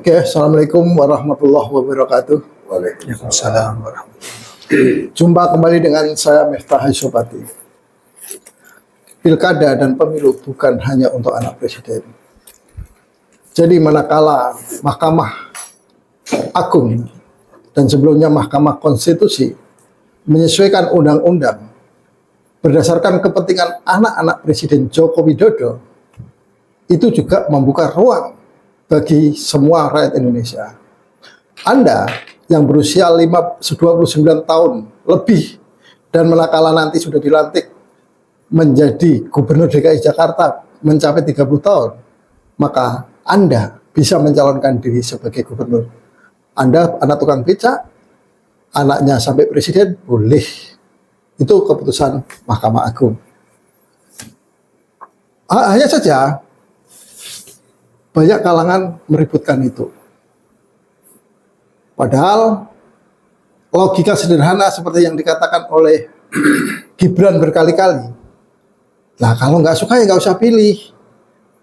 Oke, Assalamualaikum warahmatullahi wabarakatuh. Waalaikumsalam warahmatullahi. Jumpa kembali dengan saya Miftah Hasyopati. Pilkada dan pemilu bukan hanya untuk anak presiden. Jadi manakala Mahkamah Agung dan sebelumnya Mahkamah Konstitusi menyesuaikan undang-undang berdasarkan kepentingan anak-anak Presiden Joko Widodo, itu juga membuka ruang bagi semua rakyat Indonesia. Anda yang berusia 29 tahun lebih dan manakala nanti sudah dilantik menjadi Gubernur DKI Jakarta mencapai 30 tahun, maka Anda bisa mencalonkan diri sebagai gubernur. Anda anak tukang becak, anaknya sampai presiden, boleh. Itu keputusan Mahkamah Agung. Hanya saja banyak kalangan meributkan itu. Padahal logika sederhana seperti yang dikatakan oleh Gibran berkali-kali. Nah, kalau nggak suka ya nggak usah pilih.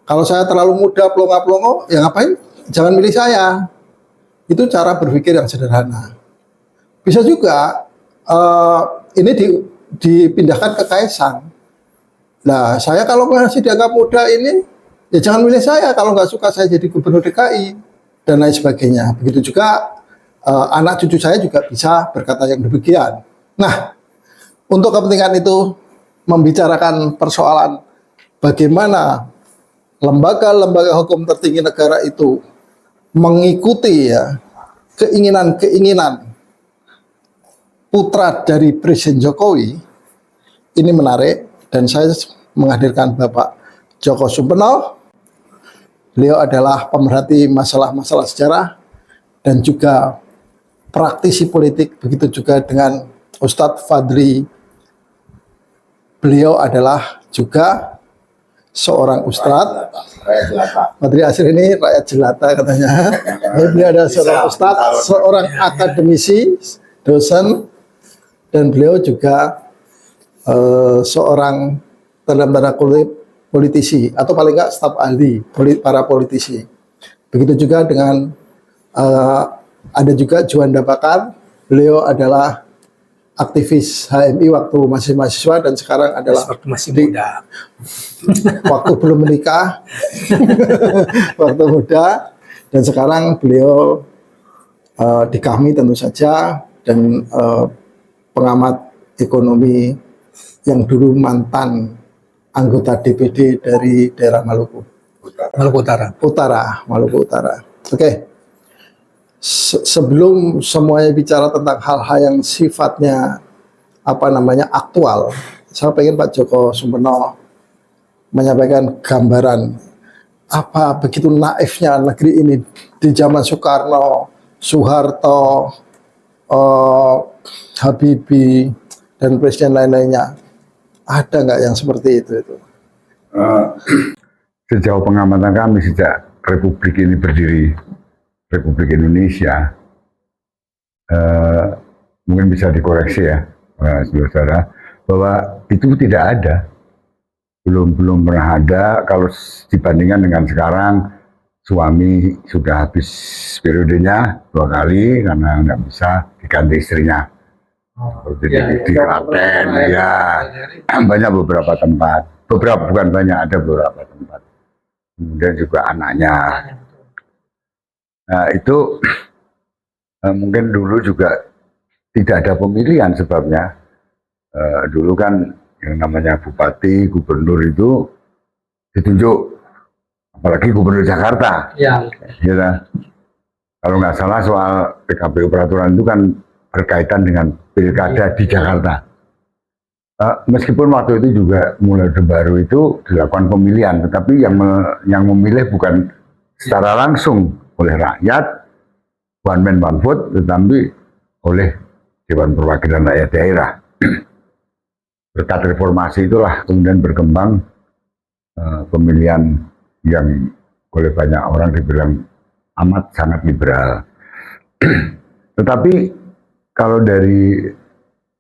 Kalau saya terlalu muda, plonga-plongo, ya ngapain? Jangan milih saya. Itu cara berpikir yang sederhana. Bisa juga ini dipindahkan ke Kaisang. Nah, saya kalau masih dianggap muda ini, ya jangan milih saya kalau nggak suka saya jadi gubernur DKI dan lain sebagainya. Begitu juga anak cucu saya juga bisa berkata yang demikian. Nah, untuk kepentingan itu membicarakan persoalan bagaimana lembaga-lembaga hukum tertinggi negara itu mengikuti ya keinginan-keinginan putra dari Presiden Jokowi, ini menarik dan saya menghadirkan Bapak Djoko Sumpeno. Beliau adalah pemerhati masalah-masalah sejarah dan juga praktisi politik, begitu juga dengan Ustadz Fadli. Beliau adalah juga seorang ustadz. Fadli Asir ini rakyat jelata katanya. Beliau adalah seorang ustadz, seorang akademisi, dosen, dan beliau juga seorang dalam tanda kutip politisi atau paling enggak staf ahli para politisi. Begitu juga dengan ada juga Juanda Bakar. Beliau adalah aktivis HMI waktu masih mahasiswa dan sekarang adalah waktu masih muda. Waktu belum menikah, waktu muda, dan sekarang beliau di kami tentu saja, dan pengamat ekonomi yang dulu mantan anggota DPD dari daerah Maluku Utara. Oke. Sebelum semuanya bicara tentang hal-hal yang sifatnya aktual, saya pengen Pak Djoko Sumpeno menyampaikan gambaran apa begitu naifnya negeri ini di zaman Soekarno, Soeharto, Habibie, dan presiden lain-lainnya. Ada nggak yang seperti itu? Sejauh pengamatan kami sejak Republik ini berdiri, Republik Indonesia, mungkin bisa dikoreksi ya, saudara, bahwa itu tidak ada, belum pernah ada. Kalau dibandingkan dengan sekarang, suami sudah habis periodenya 2 kali karena nggak bisa diganti istrinya. Di Klaten, ya, banyak beberapa tempat, bukan banyak, ada beberapa tempat. Kemudian juga anaknya. Nah, itu mungkin dulu juga tidak ada pemilihan sebabnya. Dulu kan yang namanya bupati, gubernur itu ditunjuk, apalagi gubernur Jakarta. Ya. Gitu. Kalau nggak salah soal PKPU peraturan itu kan berkaitan dengan pilkada di Jakarta. Meskipun waktu itu juga mulai Orde Baru itu dilakukan pemilihan, tetapi yang memilih bukan secara langsung oleh rakyat, one man one vote, tetapi oleh Dewan Perwakilan Rakyat Daerah. Berkat reformasi itulah kemudian berkembang pemilihan yang oleh banyak orang dibilang amat sangat liberal. Tetapi kalau dari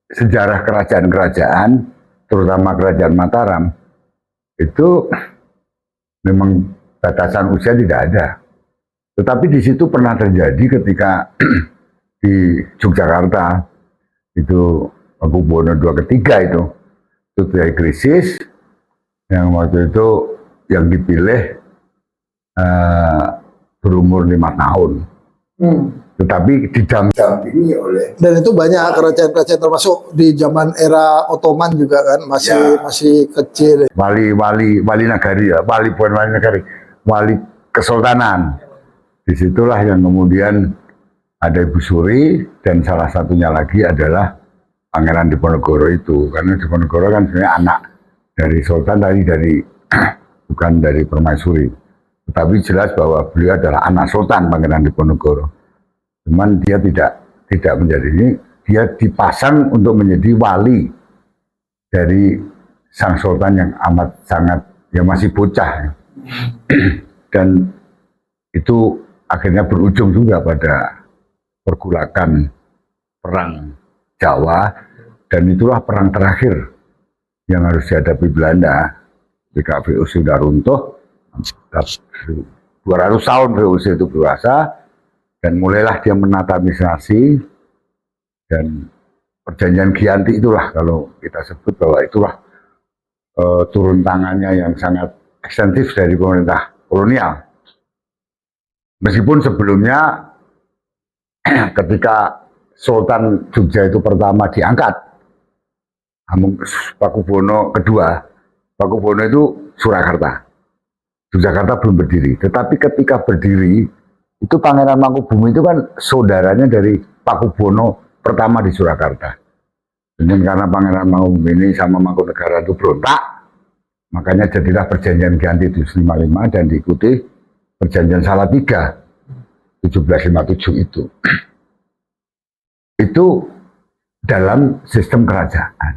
sejarah kerajaan-kerajaan, terutama kerajaan Mataram, itu memang batasan usia tidak ada. Tetapi di situ pernah terjadi ketika di Yogyakarta itu Pakubuwono II ketiga itu terjadi krisis yang waktu itu yang dipilih berumur 5 tahun. Tetapi didampingi oleh Dan itu banyak kerajaan-kerajaan termasuk di zaman era Ottoman juga kan masih kecil. wali nagari ya, bukan wali nagari, wali kesultanan. Disitulah yang kemudian ada Ibu Suri dan salah satunya lagi adalah Pangeran Diponegoro itu, karena Diponegoro kan sebenarnya anak dari Sultan dari bukan dari Permaisuri, tetapi jelas bahwa beliau adalah anak Sultan Pangeran Diponegoro. Cuman dia tidak menjadi ini, dia dipasang untuk menjadi wali dari sang Sultan yang amat sangat ya masih bocah dan itu akhirnya berujung juga pada pergulakan perang Jawa, dan itulah perang terakhir yang harus dihadapi Belanda ketika VOC sudah runtuh. 200 tahun VOC itu berkuasa dan mulailah dia menata administrasi, dan perjanjian Giyanti itulah kalau kita sebut bahwa itulah turun tangannya yang sangat ekstensif dari pemerintah kolonial. Meskipun sebelumnya ketika Sultan Jogja itu pertama diangkat, Pakubuwono kedua, Pakubuwono itu Surakarta, Yogyakarta belum berdiri. Tetapi ketika berdiri, itu Pangeran Mangkubumi itu kan saudaranya dari Pakubuwono pertama di Surakarta. Dan karena Pangeran Mangkubumi ini sama Mangkunegara itu berontak, makanya jadilah perjanjian Giyanti 755 dan diikuti perjanjian Salatiga 1757 itu. Itu dalam sistem kerajaan.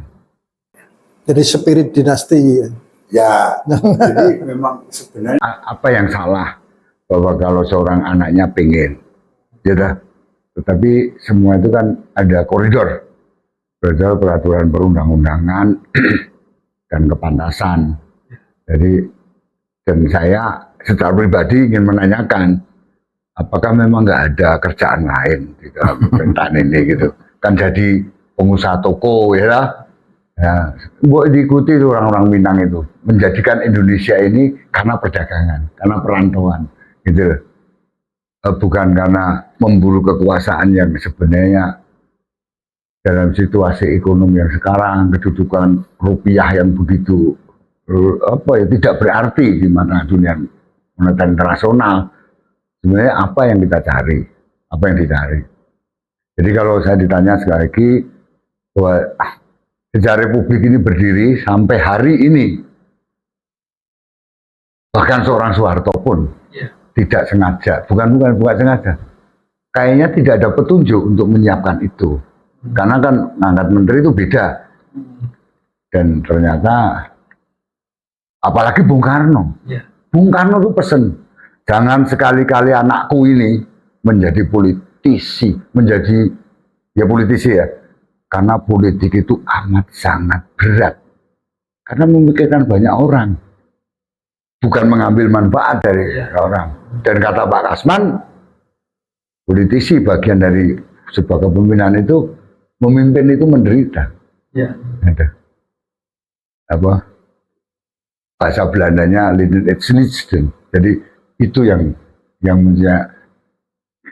Jadi spirit dinasti. Ya, jadi memang sebenarnya apa yang salah bahwa kalau seorang anaknya pengen, ya dah. Tetapi semua itu kan ada koridor peraturan perundang-undangan dan kepantasan. Jadi dan saya secara pribadi ingin menanyakan, apakah memang nggak ada kerjaan lain di dalam pemerintahan ini gitu? Kan jadi pengusaha toko ya lah. Ya, buat diikuti itu orang-orang Minang itu menjadikan Indonesia ini karena perdagangan, karena perantauan, gitu. Bukan karena memburu kekuasaan yang sebenarnya dalam situasi ekonomi yang sekarang, kedudukan rupiah yang begitu tidak berarti di mata dunia moneter internasional. Sebenarnya apa yang kita cari, apa yang dicari. Jadi kalau saya ditanya sekali lagi bahwa sejak Republik ini berdiri sampai hari ini, bahkan seorang Soeharto pun tidak sengaja, bukan sengaja, kayaknya tidak ada petunjuk untuk menyiapkan itu, karena kan ngangkat menteri itu beda, dan ternyata apalagi Bung Karno, Bung Karno itu pesen, jangan sekali-kali anakku ini menjadi politisi, ya, karena politik itu amat sangat berat, karena memikirkan banyak orang, bukan mengambil manfaat dari orang. Dan kata Pak Kasman, politisi bagian dari sebuah kepemimpinan itu, memimpin itu menderita. Ada apa? Bahasa Belandanya Lidenetsnitsen. Jadi itu yang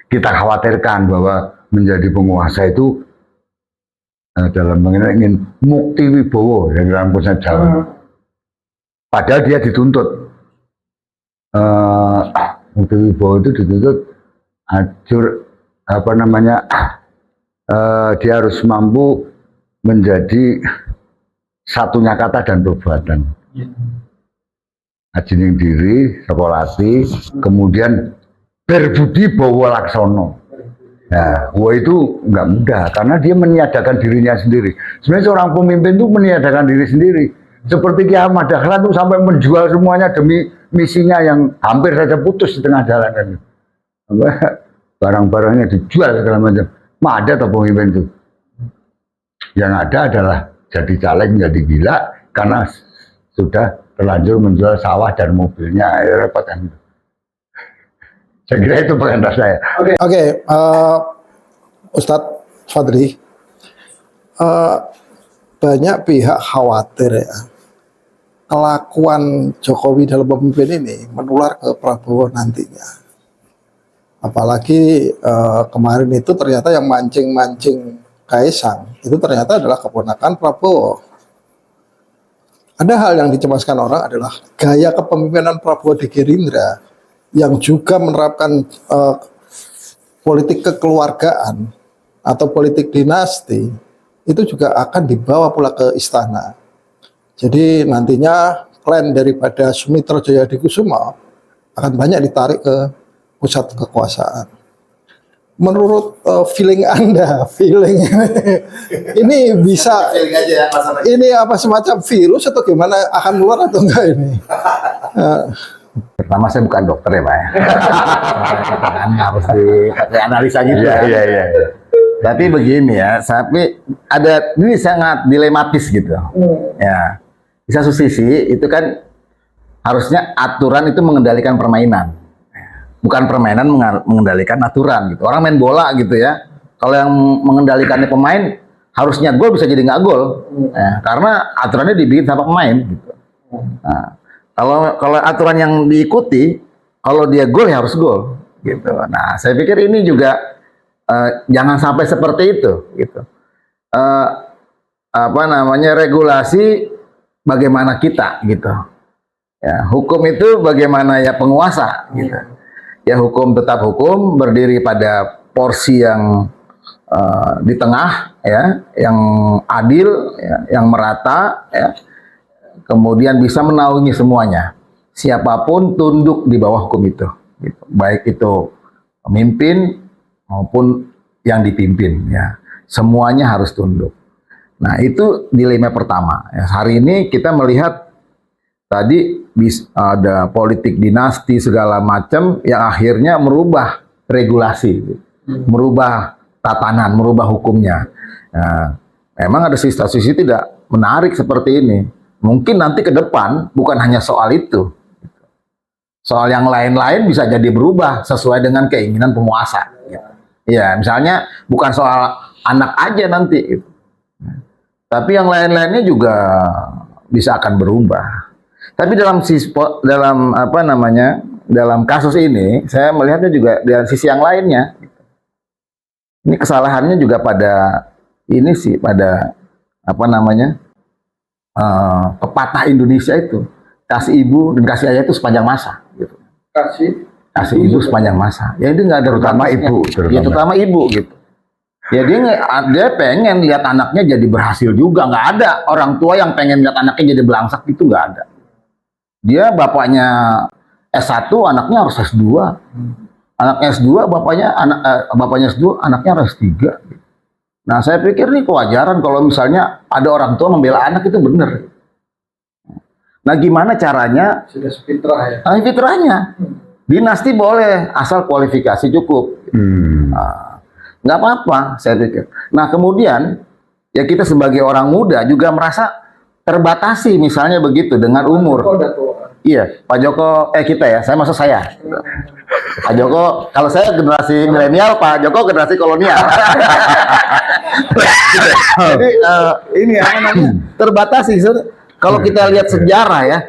kita khawatirkan, bahwa menjadi penguasa itu dalam mengenai ingin mukti wibowo dari dalam konsep Jawa. Padahal dia dituntut mukti wibowo itu dituntut dia harus mampu menjadi satunya kata dan perbuatan. Ajining diri, sekolati, kemudian berbudi bawa laksono. Nah, itu nggak mudah karena dia meniadakan dirinya sendiri. Sebenarnya seorang pemimpin itu meniadakan diri sendiri. Seperti Ki Ahmad Dahlan itu sampai menjual semuanya demi misinya yang hampir saja putus di tengah jalan kan. Barang-barangnya dijual segala macam. Ada atau pemimpin itu? Yang ada adalah jadi caleg menjadi gila karena sudah terlanjur menjual sawah dan mobilnya, repot kan. Saya kira itu pengantar saya. Oke, Ustadz Fadri, banyak pihak khawatir ya kelakuan Jokowi dalam pemimpin ini menular ke Prabowo nantinya. Apalagi kemarin itu ternyata yang mancing-mancing Kaisang itu ternyata adalah keponakan Prabowo. Ada hal yang dicemaskan orang adalah gaya kepemimpinan Prabowo di Gerindra yang juga menerapkan politik kekeluargaan atau politik dinasti itu juga akan dibawa pula ke istana. Jadi nantinya plan daripada Sumitro Jayadikusuma akan banyak ditarik ke pusat kekuasaan. Menurut feeling Anda, feeling ini bisa, ini apa semacam virus atau gimana, akan keluar atau enggak ini? Pertama saya bukan dokter ya Pak ya. Kan harus dianalisa gitu ya. Iya. Tapi begini ya, tapi ada ini sangat dilematis gitu. Ya. Di satu sisi itu kan harusnya aturan itu mengendalikan permainan. Bukan permainan mengendalikan aturan gitu. Orang main bola gitu ya. Kalau yang mengendalikannya pemain, harusnya gol bisa jadi nggak gol. Ya, karena aturannya dibikin sama pemain gitu. Nah, kalau aturan yang diikuti, kalau dia gol ya harus gol gitu. Nah, saya pikir ini juga jangan sampai seperti itu gitu. Regulasi bagaimana kita gitu. Ya, hukum itu bagaimana ya penguasa gitu. Ya hukum tetap hukum, berdiri pada porsi yang di tengah ya, yang adil ya, yang merata ya. Kemudian bisa menaungi semuanya. Siapapun tunduk di bawah hukum itu gitu. Baik itu pemimpin maupun yang dipimpin ya. Semuanya harus tunduk. Nah, itu dilema pertama. Ya, hari ini kita melihat tadi ada politik dinasti segala macam yang akhirnya merubah regulasi, merubah tatanan, merubah hukumnya. Nah, memang ada sisi tidak menarik seperti ini. Mungkin nanti ke depan bukan hanya soal itu. Soal yang lain-lain bisa jadi berubah sesuai dengan keinginan penguasa. Ya, misalnya bukan soal anak aja nanti. Gitu. Tapi yang lain-lainnya juga bisa akan berubah. Tapi dalam kasus ini saya melihatnya juga dari sisi yang lainnya. Ini kesalahannya juga pada ini sih, pada pepatah Indonesia itu, kasih ibu dan kasih ayah itu sepanjang masa. Gitu. Kasih ibu sepanjang masa. Ya itu nggak ada Terutama ibu, terutama ibu gitu. Ya dia pengen lihat anaknya jadi berhasil juga. Nggak ada orang tua yang pengen lihat anaknya jadi belangsak, itu nggak ada. Dia bapaknya S1, anaknya harus S2. Anaknya S2, bapaknya S2, anaknya harus S3. Nah, saya pikir nih kewajaran kalau misalnya ada orang tua membela anak, itu benar. Nah, gimana caranya? Sudah fitrah ya. Nah, fitrahnya. Dinasti boleh, asal kualifikasi cukup. Nah, nggak apa-apa, saya pikir. Nah, kemudian ya kita sebagai orang muda juga merasa terbatasi, misalnya begitu dengan umur. Iya, Pak Joko, kita ya, saya maksud saya. Pak Joko, kalau saya generasi milenial, Pak Joko generasi kolonial. Jadi ini terbatasi. Kalau kita lihat sejarah ya,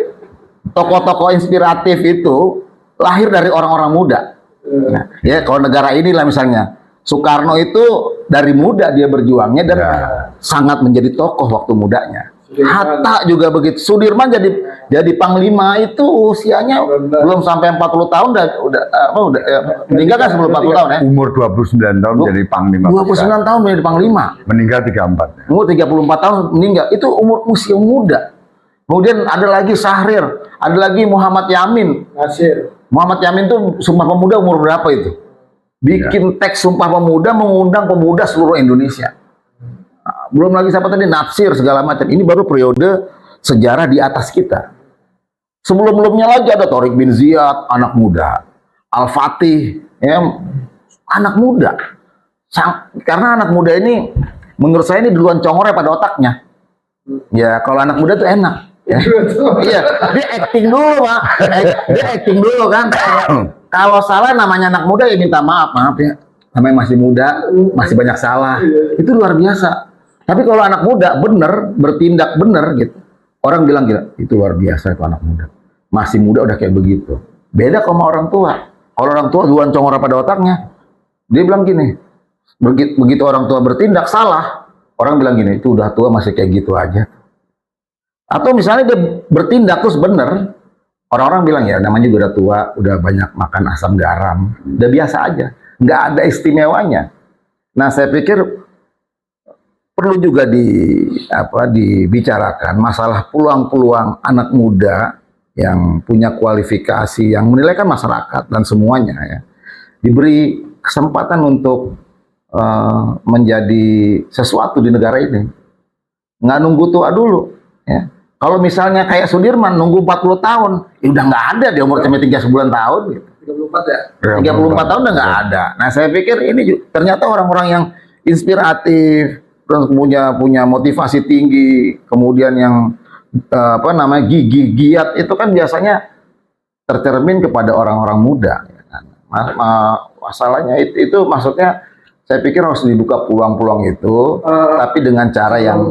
tokoh-tokoh inspiratif itu lahir dari orang-orang muda. Nah, ya kalau negara inilah misalnya Soekarno itu dari muda dia berjuangnya dan sangat menjadi tokoh waktu mudanya. Hatta juga begitu. Sudirman jadi panglima itu usianya belum sampai 40 tahun udah meninggal kan sebelum 40 tahun ya. Umur 29 tahun jadi panglima. 29 tahun menjadi panglima. Meninggal 34. Umur 34 tahun meninggal. Itu usia muda. Kemudian ada lagi Syahrir, ada lagi Muhammad Yamin. Muhammad Yamin tuh Sumpah Pemuda umur berapa itu? Bikin teks Sumpah Pemuda, mengundang pemuda seluruh Indonesia. Nah, belum lagi siapa tadi, Natsir segala macam. Ini baru periode sejarah di atas kita. Sebelum-belumnya lagi ada Tariq bin Ziyad, anak muda. Al-Fatih, ya, anak muda. Karena anak muda ini, menurut saya ini duluan congornya pada otaknya. Ya, kalau anak muda tuh enak. Ya. Iya, dia acting dulu, Pak. Dia acting dulu kan. Kalau salah namanya anak muda ya minta maaf, maaf ya. Namanya masih muda, masih banyak salah. Itu luar biasa. Tapi kalau anak muda bener, bertindak bener gitu. Orang bilang gila, itu luar biasa itu anak muda. Masih muda udah kayak begitu. Beda sama orang tua. Kalau orang tua duluan congora pada otaknya. Dia bilang gini, begitu orang tua bertindak salah, orang bilang gini, itu udah tua masih kayak gitu aja. Atau misalnya dia bertindak terus bener, orang-orang bilang ya namanya juga udah tua, udah banyak makan asam garam, udah biasa aja, nggak ada istimewanya. Nah saya pikir perlu juga dibicarakan masalah peluang-peluang anak muda yang punya kualifikasi, yang menilaikan masyarakat dan semuanya ya, diberi kesempatan untuk menjadi sesuatu di negara ini, nggak nunggu tua dulu ya. Kalau misalnya kayak Sudirman nunggu 40 tahun, ya udah nggak ada dia umur cuma 3 bulan tahun gitu. 34 ya? 34 tahun udah nggak ada. Nah saya pikir ini ternyata orang-orang yang inspiratif, terus punya motivasi tinggi, kemudian yang gigih giat itu kan biasanya tercermin kepada orang-orang muda. Ya kan? Masalahnya itu maksudnya saya pikir harus dibuka peluang-peluang itu, tapi dengan cara yang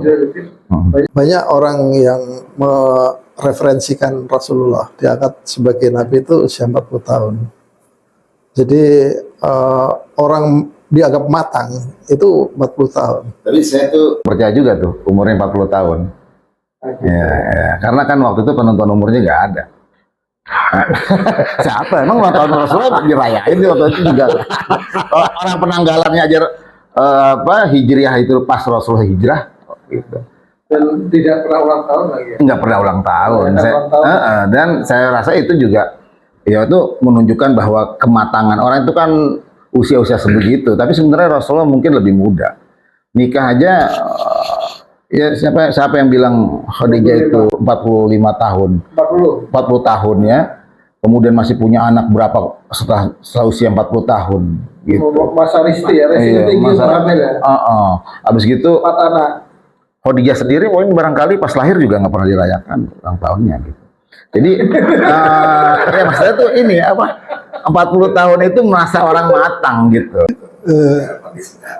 Banyak orang yang mereferensikan Rasulullah diangkat sebagai nabi itu usia 40 tahun. Jadi orang dianggap matang itu 40 tahun. Tapi saya tuh percaya juga tuh umurnya 40 tahun. Ya, karena kan waktu itu penonton umurnya nggak ada. Siapa emang ulang tahun Rasulullah dirayain waktu itu juga. Orang penanggalannya aja hijriah itu pas Rasulullah hijrah gitu. Dan tidak pernah ulang tahun lagi ya? Nggak pernah ulang tahun. Dan saya rasa itu juga ya itu menunjukkan bahwa kematangan orang itu kan usia-usia sebegitu, tapi sebenarnya Rasulullah mungkin lebih muda. Nikah aja ya siapa yang bilang Khadijah itu 45 tahun. 40 tahun ya. Kemudian masih punya anak berapa setelah usia 40 tahun gitu. Masa Risti ya, Risti tinggi hamil ya. Habis gitu 4 anak. Khadijah sendiri mungkin barangkali pas lahir juga nggak pernah dirayakan ulang tahunnya gitu. Jadi ya maksudnya tuh ini 40 tahun itu merasa orang matang gitu.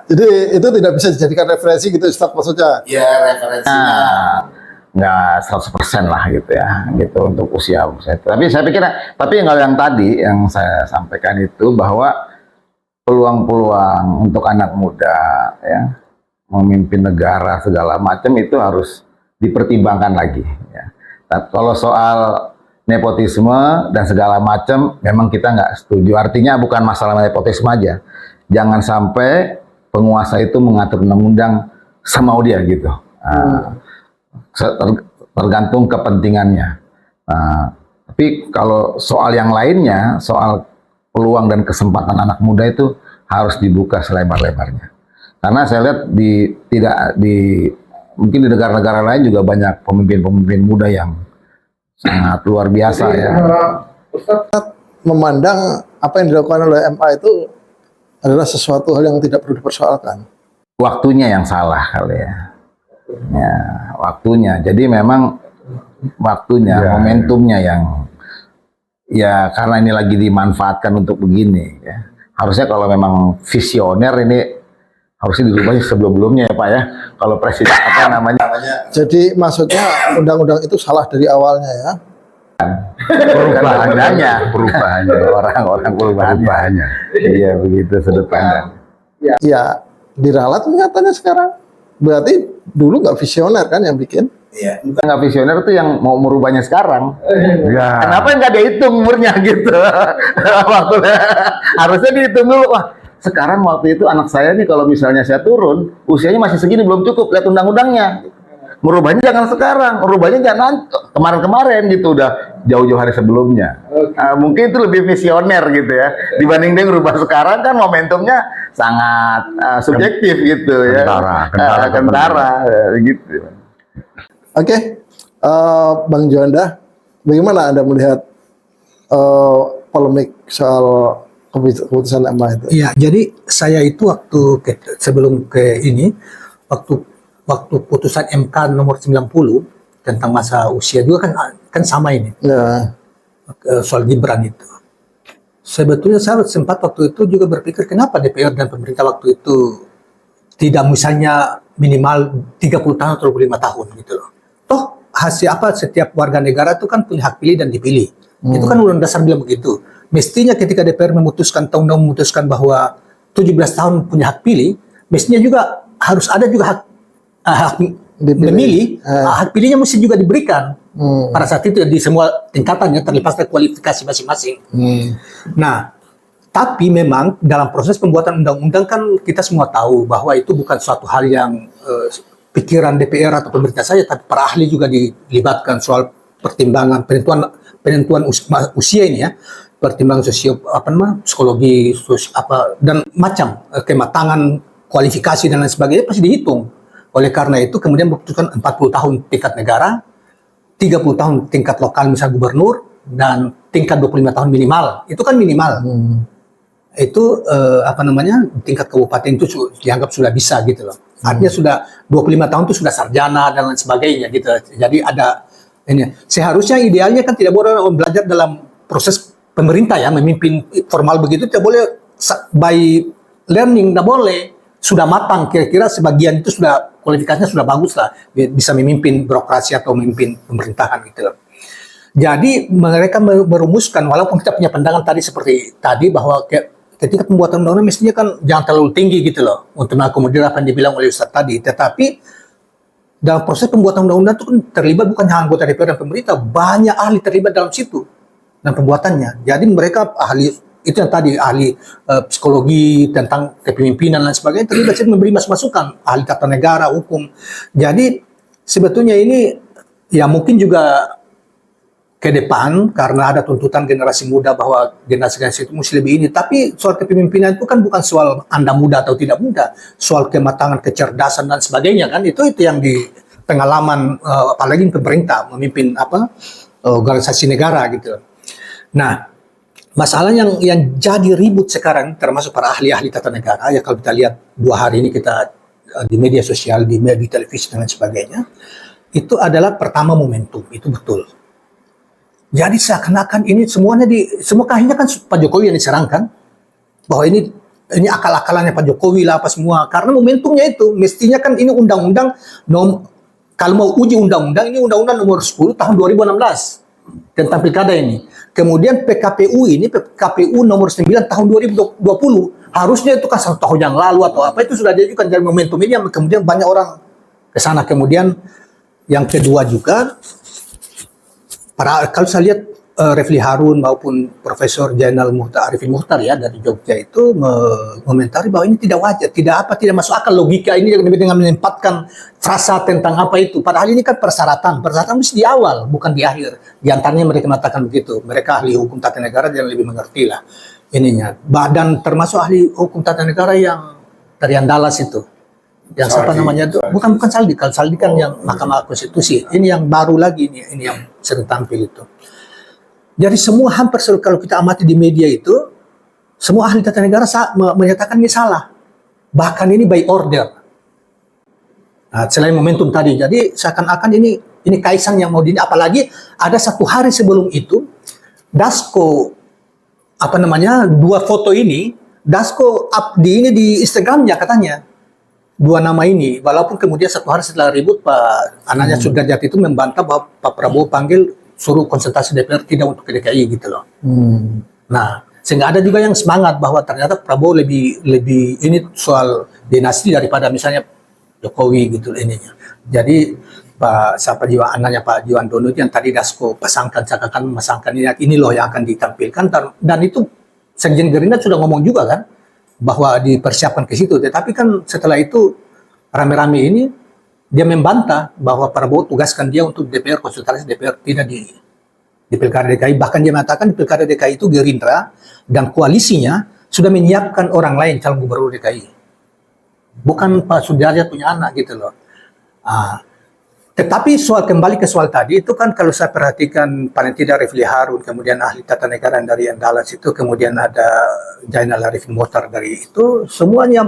Jadi itu tidak bisa dijadikan referensi gitu Ustaz maksudnya. Ya referensinya nggak 100% lah gitu ya, gitu untuk usia itu. Tapi saya pikir, tapi yang tadi yang saya sampaikan itu bahwa peluang-peluang untuk anak muda ya memimpin negara segala macam itu harus dipertimbangkan lagi. Ya. Tapi kalau soal nepotisme dan segala macam, memang kita nggak setuju. Artinya bukan masalah nepotisme aja. Jangan sampai penguasa itu mengatur undang-undang semau dia gitu. Tergantung kepentingannya. Tapi kalau soal yang lainnya, soal peluang dan kesempatan anak muda itu harus dibuka selebar-lebarnya. Karena saya lihat mungkin di negara-negara lain juga banyak pemimpin-pemimpin muda yang sangat luar biasa. Jadi, ya. Ustaz memandang apa yang dilakukan oleh MA itu adalah sesuatu hal yang tidak perlu dipersoalkan. Waktunya yang salah kali ya. Ya, waktunya. Jadi memang waktunya, momentumnya yang ya karena ini lagi dimanfaatkan untuk begini ya. Harusnya kalau memang visioner ini harusnya dirubah sebelum-sebelumnya ya Pak ya. Kalau presiden apa namanya? Jadi maksudnya undang-undang itu salah dari awalnya ya. Perubahannya orang-orang perubahannya. Iya begitu sudut pandang. Ya diralat nyatanya sekarang. Berarti dulu nggak visioner kan yang bikin? Iya. Nggak visioner tuh yang mau merubahnya sekarang. Ya. Kenapa nggak dihitung umurnya gitu? Waktu harusnya dihitung dulu. Wah sekarang waktu itu anak saya nih kalau misalnya saya turun usianya masih segini belum cukup, lihat undang-undangnya. Merubahnya jangan sekarang, merubahnya jangan kemarin-kemarin gitu, udah jauh-jauh hari sebelumnya. Mungkin itu lebih visioner gitu ya, dibanding dia merubah sekarang kan momentumnya sangat subjektif gitu ya. Kentara gitu. Oke, Bang Juanda, bagaimana Anda melihat polemik soal keputusan MA itu? Iya, jadi saya itu sebelum ke ini, waktu putusan MK nomor 90 tentang masa usia juga kan sama ini. Ya. Soal Gibran itu. Sebetulnya saya sempat waktu itu juga berpikir kenapa DPR dan pemerintah waktu itu tidak misalnya minimal 30 tahun atau 25 tahun gitu loh. Toh hasil apa setiap warga negara itu kan punya hak pilih dan dipilih. Itu kan undang dasar bilang begitu. Mestinya ketika DPR memutuskan undang memutuskan bahwa 17 tahun punya hak pilih, mestinya juga harus ada juga hak memilih, hak pilihnya mesti juga diberikan pada saat itu di semua tingkatannya terlepas dari kualifikasi masing-masing. Nah, tapi memang dalam proses pembuatan undang-undang kan kita semua tahu bahwa itu bukan suatu hal yang pikiran DPR atau pemerintah saja, tapi para ahli juga dilibatkan soal pertimbangan penentuan usia ini ya, pertimbangan psikologi, dan macam kematangan kualifikasi dan lain sebagainya pasti dihitung. Oleh karena itu kemudian memutuskan 40 tahun tingkat negara, 30 tahun tingkat lokal misalnya gubernur, dan tingkat 25 tahun minimal. Itu kan minimal. Itu tingkat kabupaten itu dianggap sudah bisa gitu loh. Artinya sudah 25 tahun itu sudah sarjana dan lain sebagainya gitu. Jadi ada ini. Seharusnya idealnya kan tidak boleh belajar dalam proses pemerintah ya, memimpin formal begitu tidak boleh by learning, tidak boleh. Sudah matang, kira-kira sebagian itu sudah kualifikasinya sudah bagus lah, bisa memimpin birokrasi atau memimpin pemerintahan gitu loh. Jadi mereka merumuskan, walaupun kita punya pandangan tadi seperti tadi bahwa ketika pembuatan undang-undang mestinya kan jangan terlalu tinggi gitu loh untuk mengakomodir apa yang dibilang oleh Ustaz tadi. Tetapi dalam proses pembuatan undang-undang itu kan terlibat bukan hanya anggota DPR dan pemerintah, banyak ahli terlibat dalam situ dan pembuatannya. Jadi mereka ahli itu yang tadi ahli psikologi tentang kepemimpinan dan sebagainya terlibat memberi masukan, ahli tata negara, hukum. Jadi sebetulnya ini ya mungkin juga ke depan karena ada tuntutan generasi muda bahwa generasi itu mesti lebih ini. Tapi soal kepemimpinan itu kan bukan soal Anda muda atau tidak muda, soal kematangan, kecerdasan dan sebagainya kan itu yang di pengalaman apalagi pemerintah memimpin organisasi negara gitu. Nah, masalah yang jadi ribut sekarang termasuk para ahli-ahli tata negara ya kalau kita lihat 2 hari ini kita di media sosial, di media televisi dan lain sebagainya, itu adalah pertama momentum, itu betul. Jadi seakan-akan ini semuanya semua akhirnya kan Pak Jokowi yang diserangkan bahwa ini akal-akalannya Pak Jokowi lah apa semua karena momentumnya itu mestinya kan ini undang-undang kalau mau uji undang-undang ini undang-undang nomor 10 tahun 2016 tentang pilkada ini. Kemudian PKPU nomor 9 tahun 2020 harusnya itu kan 1 tahun yang lalu atau apa itu sudah diajukan dari momentum ini yang kemudian banyak orang ke sana. Kemudian yang kedua juga kalau saya lihat Refli Harun maupun Profesor Jainal Arifin Muhtar ya dari Jogja itu mengomentari bahwa ini tidak wajar, tidak masuk akal logika ini dengan menempatkan frasa tentang apa itu. Padahal ini kan persyaratan mesti di awal bukan di akhir. Di antaranya mereka mengatakan begitu. Mereka ahli hukum tata negara yang lebih mengerti lah ininya. Dan termasuk ahli hukum tata negara yang dari Andalas itu. Yang siapa namanya itu? Bukan Saldi. Kalau Saldi kan yang Mahkamah Konstitusi. Ini yang baru lagi ini yang sering tampil itu. Jadi semua hampir kalau kita amati di media itu, semua ahli tata negara menyatakan ini salah. Bahkan ini by order. Nah, selain momentum tadi, jadi seakan-akan ini Kaisang yang mau apalagi ada 1 hari sebelum itu, Dasko 2 foto ini, Dasko up di Instagramnya katanya. 2 nama ini, walaupun kemudian 1 hari setelah ribut Pak anaknya Sudrajat itu membantah bahwa Pak Prabowo panggil suruh konsultasi DPR tidak untuk ke DKI gitu loh. Nah, sehingga ada juga yang semangat bahwa ternyata Prabowo lebih ini soal dinasti daripada misalnya Jokowi gitu ininya. Jadi anaknya Pak Jiwandono itu yang tadi Dasko pasangkan ini loh yang akan ditampilkan dan itu Sekjen Gerindra sudah ngomong juga kan bahwa dipersiapkan ke situ. Tetapi kan setelah itu rame-rame ini dia membantah bahwa Prabowo tugaskan dia untuk DPR, konsultasi DPR tidak di Pilkada DKI. Bahkan dia mengatakan di Pilkada DKI itu Gerindra dan koalisinya sudah menyiapkan orang lain calon gubernur DKI. Bukan Pak Sudrajat punya anak gitu loh. Tetapi kembali ke soal tadi itu kan kalau saya perhatikan paling tidak Refli Harun, kemudian ahli tata negara dari Andalas itu, kemudian ada Jainal Arifin Muhtar dari itu, semuanya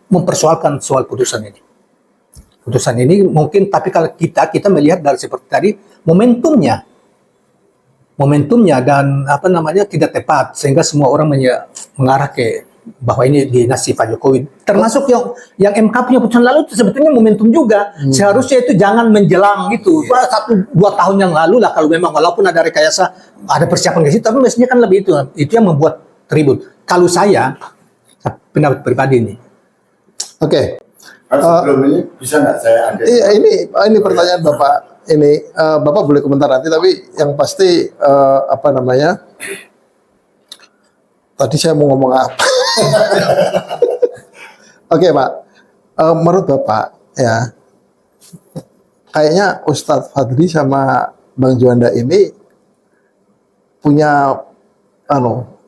mempersoalkan soal putusan ini. Putusan ini mungkin, tapi kalau kita melihat dari seperti tadi momentumnya momentumnya dan tidak tepat sehingga semua orang mengarah ke bahwa ini dinasti Pak Jokowi. Termasuk yang MK punya putusan lalu itu sebetulnya momentum juga. Seharusnya itu jangan menjelang gitu. Wah, 1-2 tahun yang lalu lah kalau memang walaupun ada rekayasa, ada persiapan ke situ, tapi mestinya kan lebih itu. Itu yang membuat ribut. Kalau saya pendapat pribadi ini. Oke. Sebelum ini bisa nggak saya ada? Iya, ini pertanyaan Bapak. Ini Bapak boleh komentar nanti, tapi yang pasti tadi saya mau ngomong apa? Oke, Pak. Menurut Bapak ya, kayaknya Ustadz Fadli sama Bang Juanda ini punya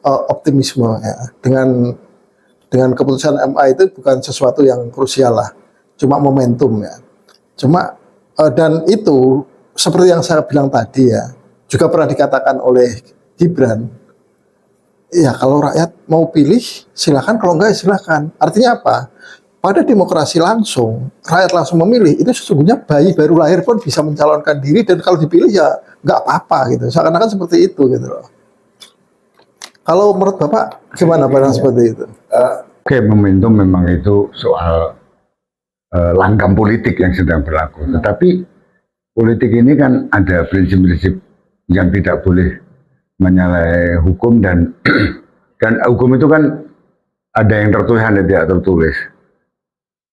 optimisme ya, dengan keputusan MA itu bukan sesuatu yang krusial lah, cuma momentum ya. Cuma dan itu seperti yang saya bilang tadi ya, juga pernah dikatakan oleh Gibran. Ya kalau rakyat mau pilih silakan, kalau enggak ya silakan. Artinya apa? Pada demokrasi langsung, rakyat langsung memilih, itu sesungguhnya bayi baru lahir pun bisa mencalonkan diri dan kalau dipilih ya nggak apa-apa gitu. Seakan-akan seperti itu gitu loh. Kalau menurut Bapak gimana pandangan seperti itu? Oke, momentum memang itu soal langgam politik yang sedang berlaku. Tetapi politik ini kan ada prinsip-prinsip yang tidak boleh menyalahi hukum dan hukum itu kan ada yang tertulis, ada yang tidak tertulis.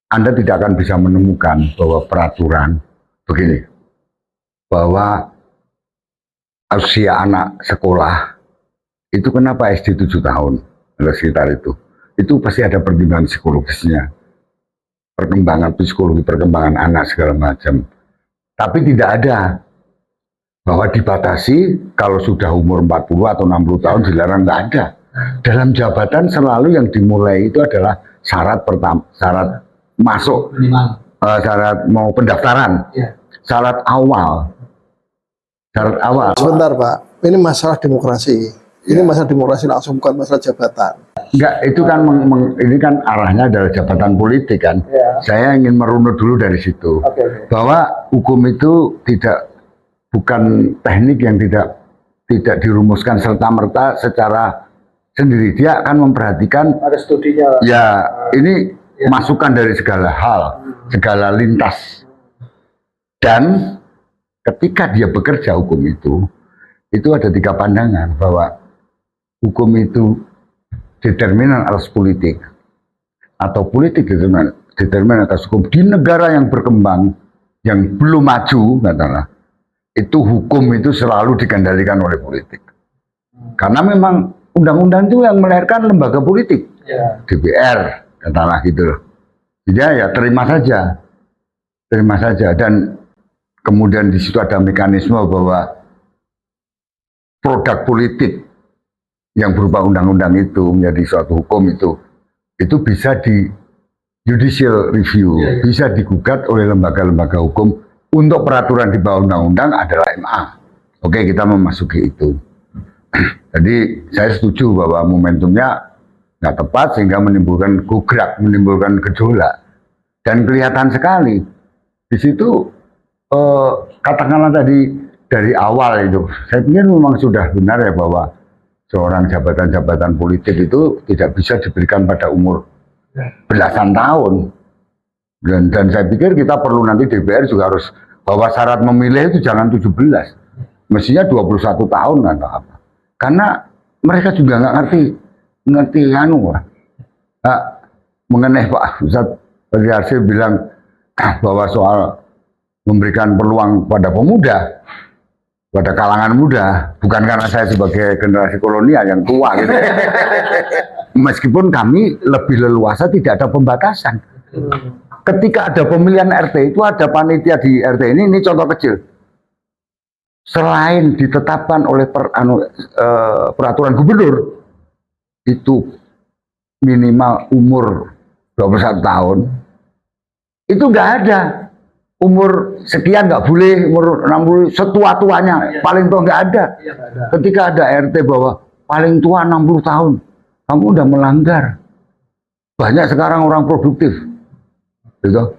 Anda tidak akan bisa menemukan bahwa peraturan begini, bahwa usia anak sekolah itu kenapa SD 7 tahun, ada sekitar itu pasti ada pertimbangan psikologisnya, perkembangan psikologi, perkembangan anak segala macam. Tapi tidak ada bahwa dibatasi kalau sudah umur 40 atau 60 tahun dilarang, nggak ada. Dalam jabatan selalu yang dimulai itu adalah syarat pertama, syarat masuk, syarat mau pendaftaran, syarat awal. Sebentar Pak, ini masalah demokrasi. Ini masalah demokrasi langsung, bukan masalah jabatan. Enggak, itu kan ini kan arahnya adalah jabatan politik kan. Saya ingin merunut dulu dari situ. Bahwa hukum itu bukan teknik yang tidak dirumuskan serta-merta secara sendiri. Dia akan memperhatikan Ada studinya. ya ini masukan dari segala hal, segala lintas. Dan ketika dia bekerja hukum itu ada 3 pandangan bahwa hukum itu determinan atas politik atau politik determinan atas hukum. Di negara yang berkembang, yang belum maju, katakanlah, itu hukum itu selalu dikendalikan oleh politik. Karena memang undang-undang itu yang melahirkan lembaga politik, DPR, katakanlah gitu loh. Jadi ya terima saja. Dan kemudian di situ ada mekanisme bahwa produk politik yang berupa undang-undang itu menjadi suatu hukum itu bisa di judicial review, bisa digugat oleh lembaga-lembaga hukum untuk peraturan di bawah undang-undang adalah MA. Oke, kita memasuki itu. Jadi saya setuju bahwa momentumnya nggak tepat sehingga menimbulkan gograk, menimbulkan gejolak. Dan kelihatan sekali di situ katakanlah tadi dari awal itu, saya pikir memang sudah benar ya bahwa seorang jabatan-jabatan politik itu tidak bisa diberikan pada umur belasan tahun. Dan saya pikir kita perlu nanti DPR juga harus bahwa syarat memilih itu jangan 17, mestinya 21 tahun atau apa. Karena mereka juga nggak ngerti mengenai Pak Ustadz Fadli bilang bahwa soal memberikan peluang pada pemuda, pada kalangan muda, bukan karena saya sebagai generasi kolonial yang tua gitu. Meskipun kami lebih leluasa, tidak ada pembatasan. Ketika ada pemilihan RT itu ada panitia di RT ini contoh kecil. Selain ditetapkan oleh peraturan gubernur itu minimal umur 21 tahun, itu nggak ada. Umur sekian nggak boleh, umur 60 setua-tuanya, paling tua nggak ada. Ketika ada RT bahwa paling tua 60 tahun, kamu udah melanggar. Banyak sekarang orang produktif, gitu.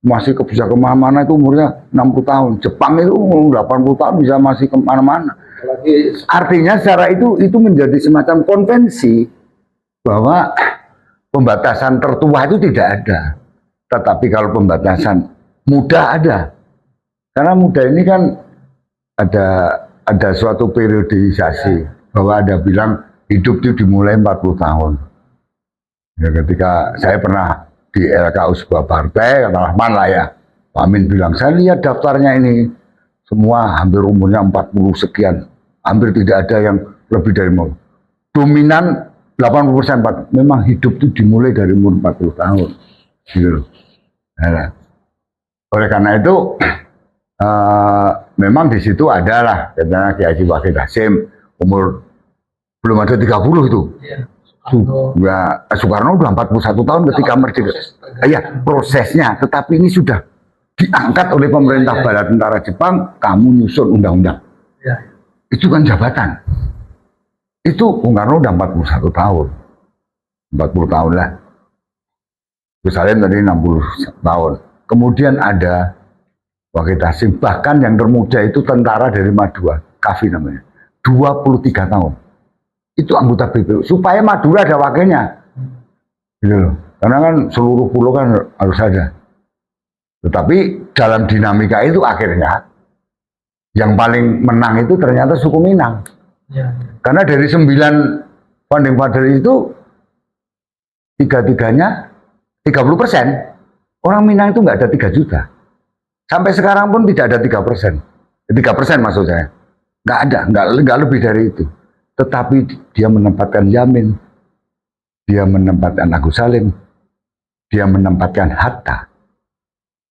masih bisa kemana-mana itu umurnya 60 tahun. Jepang itu 80 tahun bisa masih kemana-mana. Artinya secara itu menjadi semacam konvensi bahwa pembatasan tertua itu tidak ada. Tetapi kalau pembatasan muda ada. Karena muda ini kan ada suatu periodisasi bahwa ada bilang hidup itu dimulai 40 tahun. Ya, ketika saya pernah di LKU sebuah partai, katakanlah Man lah ya, Pak Amin bilang, saya lihat daftarnya ini, semua hampir umurnya 40 sekian, hampir tidak ada yang lebih dari mau. Dominan 80%, memang hidup itu dimulai dari umur 40 tahun. Gitu. Nah, oleh karena itu, memang di situ adalah, katanya Kiai Haji Wahid Hasyim, umur belum ada 30 itu. Ya, Soekarno udah 41 tahun ketika merdeka. Iya, prosesnya, tetapi ini sudah diangkat oleh pemerintah bala tentara Jepang, kamu nyusun undang-undang. Itu kan jabatan. Itu Bung Karno udah 41 tahun. 40 tahun lah. Gus Salim tadi 60 tahun. Kemudian ada Wahid Hasyim, bahkan yang termuda itu tentara dari Madura, Kavi namanya. 23 tahun. Itu anggota BPU, supaya Madura ada wakilnya. Gitu loh. Karena kan seluruh pulau kan harus ada. Tetapi dalam dinamika itu akhirnya yang paling menang itu ternyata suku Minang. Karena dari 9 founding father itu tiga-tiganya 30%. Orang Minang itu nggak ada 3 juta. Sampai sekarang pun tidak ada 3%. 3% maksud saya. Nggak ada, nggak lebih dari itu. Tetapi dia menempatkan Yamin, dia menempatkan Agus Salim, dia menempatkan Hatta.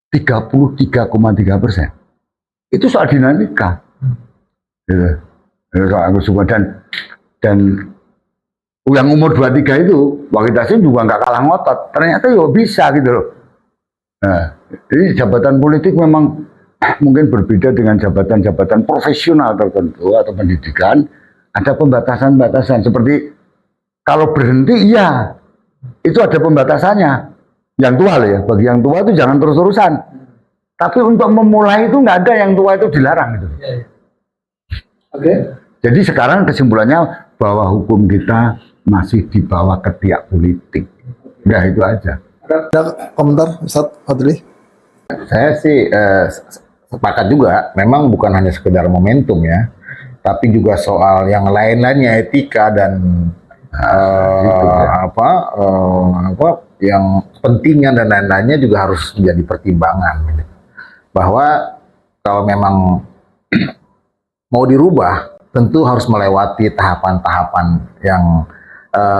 33,3%. Itu soal dinamika. Gitu. Dan yang umur 23 itu, Wahid Hasyim juga nggak kalah ngotot. Ternyata ya bisa gitu loh. Nah, jadi jabatan politik memang mungkin berbeda dengan jabatan-jabatan profesional tertentu atau pendidikan. Ada pembatasan-batasan seperti kalau berhenti, iya itu ada pembatasannya. Yang tua loh ya, bagi yang tua itu jangan terus-terusan. Tapi untuk memulai itu nggak ada yang tua itu dilarang gitu. Oke. Jadi sekarang kesimpulannya bahwa hukum kita masih di bawah ketiak politik. Ya itu aja. Ada komentar Ustaz Fadli? Saya sih sepakat juga, memang bukan hanya sekedar momentum ya, tapi juga soal yang lain-lainnya, etika dan yang kepentingan dan lain-lainnya juga harus menjadi pertimbangan. Bahwa kalau memang mau dirubah, tentu harus melewati tahapan-tahapan yang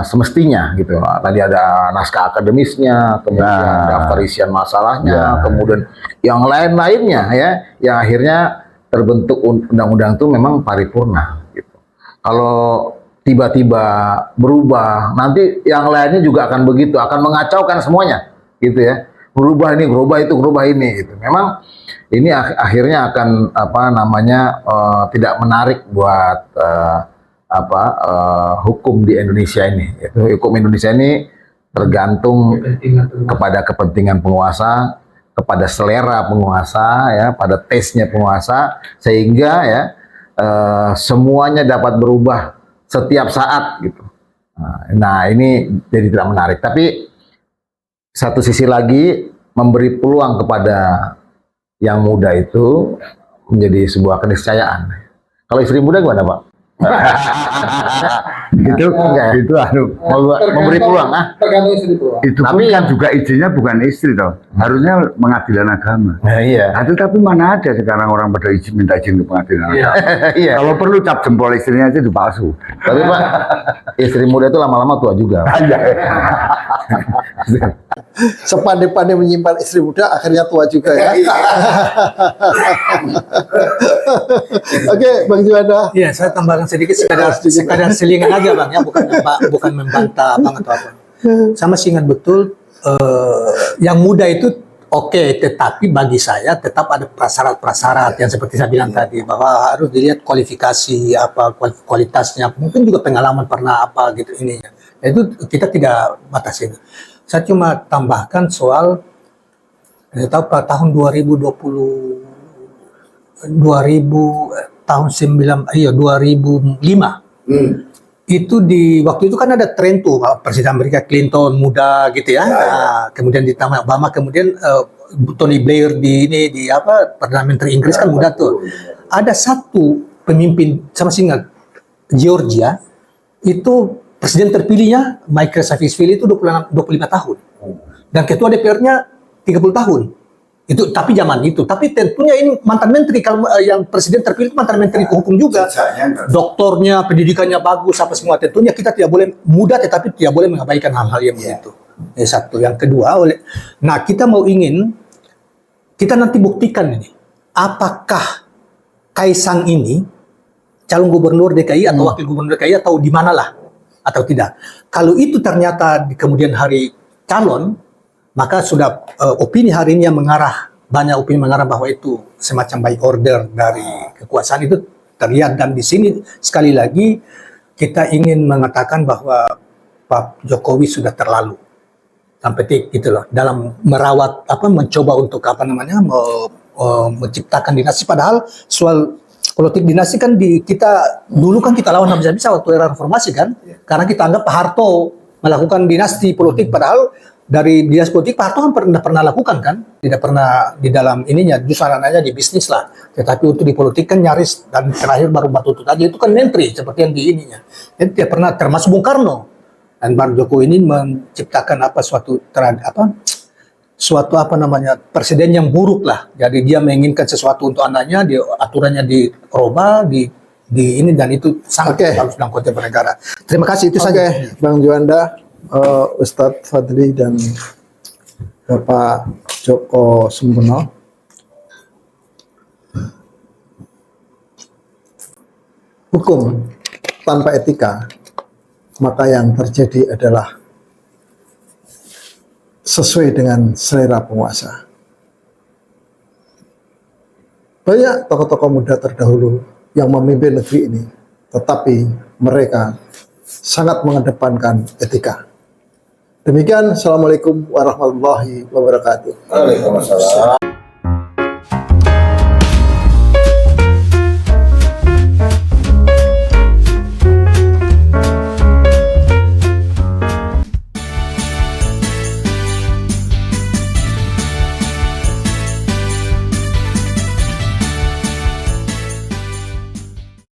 semestinya gitu. Tadi ada naskah akademisnya, kemudian daftar isian masalahnya, kemudian yang lain-lainnya ya, yang akhirnya terbentuk undang-undang itu memang paripurna gitu. Kalau tiba-tiba berubah, nanti yang lainnya juga akan begitu, akan mengacaukan semuanya gitu ya. Berubah ini, berubah itu, berubah ini gitu. Memang ini akhirnya akan tidak menarik buat hukum di Indonesia ini. Hukum Indonesia ini tergantung kepada kepentingan penguasa, kepada selera penguasa, ya, pada taste-nya penguasa, sehingga ya semuanya dapat berubah setiap saat gitu. Nah ini jadi tidak menarik. Tapi satu sisi lagi memberi peluang kepada yang muda itu menjadi sebuah keniscayaan. Kalau istri muda gimana Pak? itu memberi peluang Tergantung istri peluang. itu tapi kan juga izinnya bukan istri toh, harusnya pengadilan agama. Iya. Nah, tapi mana ada sekarang orang pada minta izin ke pengadilan agama. Iya. Kalau perlu cap jempol istrinya aja dipalsu. Tapi Pak, istri muda itu lama-lama tua juga. Sepandai-pandai menyimpan istri muda, akhirnya tua juga ya. Oke, Bang Juanda. Iya, saya tambahkan sedikit sekadar selingan aja Bang ya, bukan membantah Bang atau apa. Saya masih ingat betul yang muda itu oke, tetapi bagi saya tetap ada prasyarat-prasyarat yang seperti saya bilang tadi, bahwa harus dilihat kualifikasi apa, kualitasnya, mungkin juga pengalaman pernah apa gitu ininya. Itu kita tidak batasi. Saya cuma tambahkan soal Saya tahu pada tahun 2020, tahun 2005. Itu di waktu itu kan ada tren tuh Presiden Amerika Clinton muda gitu ya. Nah, kemudian ditambah Obama, kemudian Tony Blair di Perdana Menteri Inggris kan muda tuh. Ada satu pemimpin sama singa Georgia itu presiden terpilihnya Michael Saakashvili itu 25 tahun. Dan ketua DPR-nya 30 tahun. Itu tapi zaman itu. Tapi tentunya ini mantan menteri, kalau yang presiden terpilih itu mantan menteri hukum juga. Doktornya, pendidikannya bagus apa semua. Tentunya kita tidak boleh muda tetapi tidak boleh mengabaikan hal-hal yang begitu. Yang satu, yang kedua nah kita kita nanti buktikan ini apakah Kaisang ini calon gubernur DKI atau wakil gubernur DKI atau di mana lah atau tidak. Kalau itu ternyata di kemudian hari calon, maka sudah opini hari ini yang banyak opini mengarah bahwa itu semacam by order dari kekuasaan itu terlihat. Dan di sini sekali lagi kita ingin mengatakan bahwa Pak Jokowi sudah terlalu sampai gitu loh dalam merawat mencoba untuk menciptakan dinasti, padahal soal politik dinasti kan kita dulu kan kita lawan habis-habisan waktu era reformasi kan, karena kita anggap Pak Harto melakukan dinasti politik, padahal dari dinasti politik Pak Harto kan pernah lakukan kan, tidak pernah di dalam ininya, justru anaknya di bisnis lah, tetapi untuk di politik kan nyaris, dan terakhir baru Batu Tutu aja itu kan menteri seperti yang di ininya, jadi tidak pernah, termasuk Bung Karno. Dan Pak Jokowi ini menciptakan presiden yang buruk lah. Jadi dia menginginkan sesuatu untuk anaknya, aturannya dirubah, di ini, dan itu sangat harus dalam konteks bernegara. Terima kasih, itu saja. Bang Juanda, Ustadz Fadli dan Bapak Joko Sumbono. Hukum tanpa etika, maka yang terjadi adalah sesuai dengan selera penguasa. Banyak tokoh-tokoh muda terdahulu yang memimpin negeri ini, tetapi mereka sangat mengedepankan etika. Demikian, Assalamualaikum warahmatullahi wabarakatuh. Waalaikumsalam.